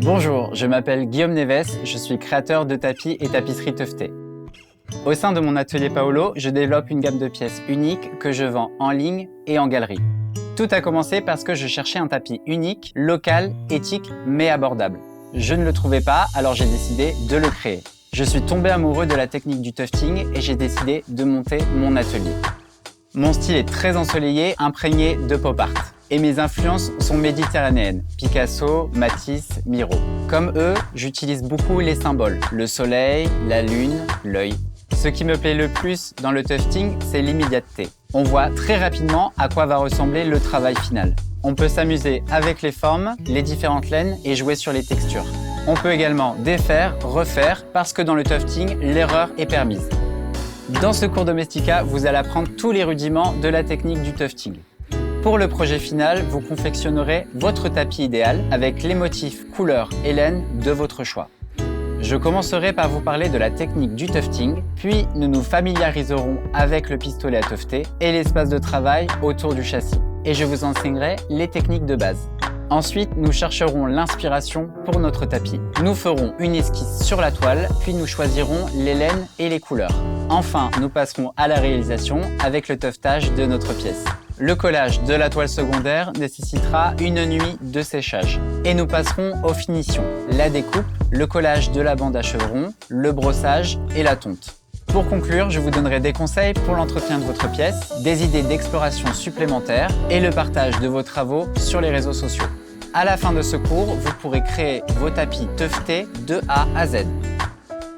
Bonjour, je m'appelle Guillaume Neves, je suis créateur de tapis et tapisseries Tufté. Au sein de mon atelier Paolo, je développe une gamme de pièces uniques que je vends en ligne et en galerie. Tout a commencé parce que je cherchais un tapis unique, local, éthique, mais abordable. Je ne le trouvais pas, alors j'ai décidé de le créer. Je suis tombé amoureux de la technique du tufting et j'ai décidé de monter mon atelier. Mon style est très ensoleillé, imprégné de pop art. Et mes influences sont méditerranéennes, Picasso, Matisse, Miro. Comme eux, j'utilise beaucoup les symboles, le soleil, la lune, l'œil. Ce qui me plaît le plus dans le tufting, c'est l'immédiateté. On voit très rapidement à quoi va ressembler le travail final. On peut s'amuser avec les formes, les différentes laines et jouer sur les textures. On peut également défaire, refaire, parce que dans le tufting, l'erreur est permise. Dans ce cours Domestika, vous allez apprendre tous les rudiments de la technique du tufting. Pour le projet final, vous confectionnerez votre tapis idéal avec les motifs, couleurs et laines de votre choix. Je commencerai par vous parler de la technique du tufting, puis nous nous familiariserons avec le pistolet à tufter et l'espace de travail autour du châssis. Et je vous enseignerai les techniques de base. Ensuite, nous chercherons l'inspiration pour notre tapis. Nous ferons une esquisse sur la toile, puis nous choisirons les laines et les couleurs. Enfin, nous passerons à la réalisation avec le tuftage de notre pièce. Le collage de la toile secondaire nécessitera une nuit de séchage. Et nous passerons aux finitions, la découpe, le collage de la bande à chevrons, le brossage et la tonte. Pour conclure, je vous donnerai des conseils pour l'entretien de votre pièce, des idées d'exploration supplémentaires et le partage de vos travaux sur les réseaux sociaux. À la fin de ce cours, vous pourrez créer vos tapis tuftés de A à Z.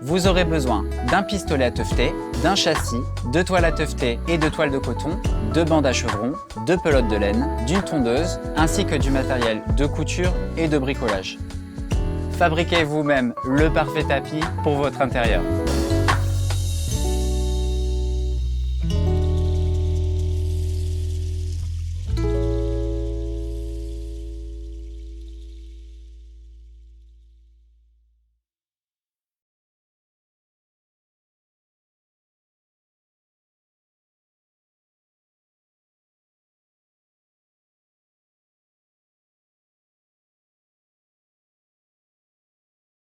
Vous aurez besoin d'un pistolet à tufter, d'un châssis, de toiles à tufter et de toiles de coton, de bandes à chevrons, de pelotes de laine, d'une tondeuse, ainsi que du matériel de couture et de bricolage. Fabriquez vous-même le parfait tapis pour votre intérieur.